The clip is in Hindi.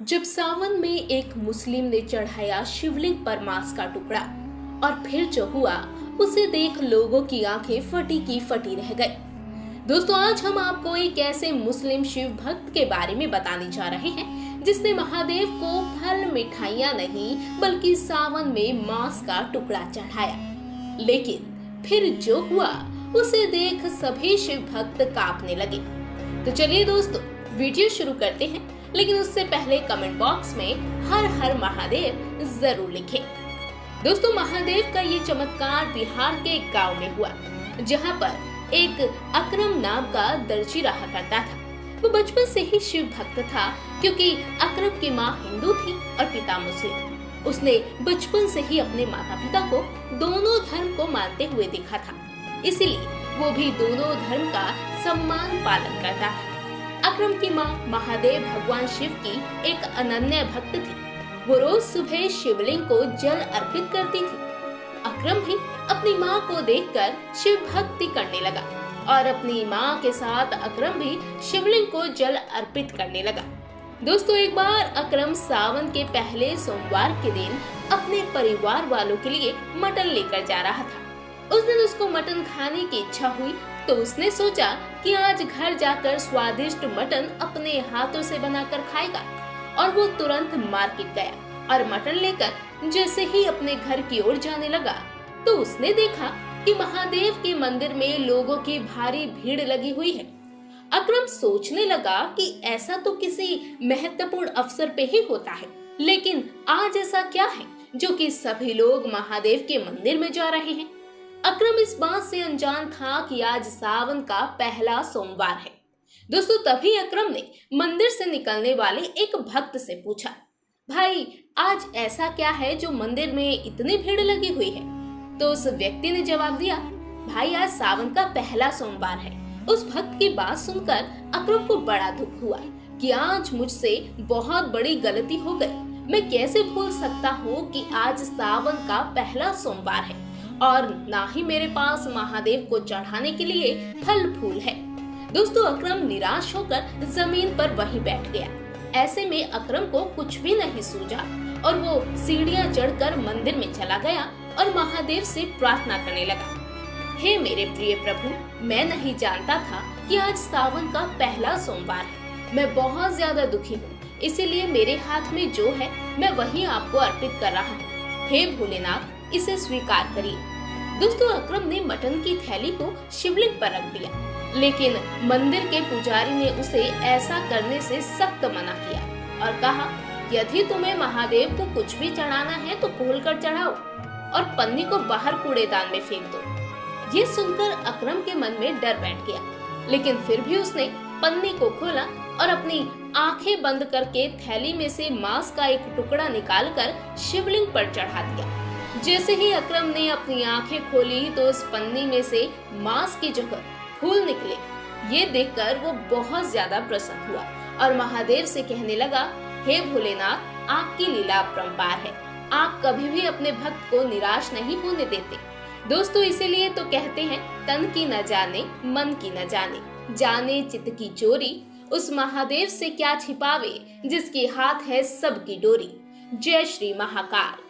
जब सावन में एक मुस्लिम ने चढ़ाया शिवलिंग पर मांस का टुकड़ा और फिर जो हुआ उसे देख लोगों की आंखें फटी की फटी रह गई। दोस्तों, आज हम आपको एक ऐसे मुस्लिम शिव भक्त के बारे में बताने जा रहे हैं जिसने महादेव को फल मिठाइयां नहीं बल्कि सावन में मांस का टुकड़ा चढ़ाया। लेकिन फिर जो हुआ उसे देख सभी शिव भक्त कांपने लगे। तो चलिए दोस्तों, वीडियो शुरू करते हैं, लेकिन उससे पहले कमेंट बॉक्स में हर हर महादेव जरूर लिखें। दोस्तों, महादेव का ये चमत्कार बिहार के एक गांव में हुआ, जहां पर एक अकरम नाम का दर्जी रहा करता था। वो बचपन से ही शिव भक्त था, क्योंकि अकरम की माँ हिंदू थी और पिता मुस्लिम। उसने बचपन से ही अपने माता पिता को दोनों धर्म को मानते हुए देखा था, इसीलिए वो भी दोनों धर्म का सम्मान पालन करता था। अकरम की माँ महादेव भगवान शिव की एक अनन्य भक्त थी। वो रोज सुबह शिवलिंग को जल अर्पित करती थी। अकरम भी अपनी माँ को देखकर शिव भक्ति करने लगा और अपनी माँ के साथ अकरम भी शिवलिंग को जल अर्पित करने लगा। दोस्तों, एक बार अकरम सावन के पहले सोमवार के दिन अपने परिवार वालों के लिए मटन लेकर जा रहा था। उस दिन उसको मटन खाने की इच्छा हुई, तो उसने सोचा कि आज घर जाकर स्वादिष्ट मटन अपने हाथों से बनाकर खाएगा। और वो तुरंत मार्केट गया और मटन लेकर जैसे ही अपने घर की ओर जाने लगा, तो उसने देखा कि महादेव के मंदिर में लोगों की भारी भीड़ लगी हुई है। अकरम सोचने लगा कि ऐसा तो किसी महत्वपूर्ण अवसर पे ही होता है, लेकिन आज ऐसा क्या है जो कि सभी लोग महादेव के मंदिर में जा रहे हैं। अकरम इस बात से अनजान था कि आज सावन का पहला सोमवार है। दोस्तों, तभी अकरम ने मंदिर से निकलने वाले एक भक्त से पूछा, भाई आज ऐसा क्या है जो मंदिर में इतनी भीड़ लगी हुई है? तो उस व्यक्ति ने जवाब दिया, भाई आज सावन का पहला सोमवार है। उस भक्त की बात सुनकर अकरम को बड़ा दुख हुआ कि आज मुझसे बहुत बड़ी गलती हो गई। मैं कैसे भूल सकता हूँ कि आज सावन का पहला सोमवार है और ना ही मेरे पास महादेव को चढ़ाने के लिए फल फूल है। दोस्तों, अकरम निराश होकर जमीन पर वहीं बैठ गया। ऐसे में अकरम को कुछ भी नहीं सूझा और वो सीढ़ियां चढ़कर मंदिर में चला गया और महादेव से प्रार्थना करने लगा, हे मेरे प्रिय प्रभु, मैं नहीं जानता था कि आज सावन का पहला सोमवार है। मैं बहुत ज्यादा दुखी हूँ, इसीलिए मेरे हाथ में जो है मैं वही आपको अर्पित कर रहा हूँ। हे भोलेनाथ, इसे स्वीकार करिए। दोस्तों, अकरम ने मटन की थैली को शिवलिंग पर रख दिया, लेकिन मंदिर के पुजारी ने उसे ऐसा करने से सख्त मना किया और कहा, यदि तुम्हें महादेव को कुछ भी चढ़ाना है तो खोलकर चढ़ाओ और पन्नी को बाहर कूड़ेदान में फेंक दो। ये सुनकर अकरम के मन में डर बैठ गया, लेकिन फिर भी उसने पन्नी को खोला और अपनी आंखें बंद करके थैली में से मांस का एक टुकड़ा निकालकर शिवलिंग पर चढ़ा दिया। जैसे ही अकरम ने अपनी आंखें खोली तो उस पन्नी में से मांस की जगह फूल निकले। ये देखकर वो बहुत ज्यादा प्रसन्न हुआ और महादेव से कहने लगा, हे भोलेनाथ, आपकी लीला अपरंपार है। आप कभी भी अपने भक्त को निराश नहीं होने देते। दोस्तों, इसीलिए तो कहते हैं, तन की न जाने मन की न जाने, जाने चित्त की चोरी। उस महादेव से क्या छिपावे जिसके हाथ है सबकी डोरी। जय श्री महाकाल।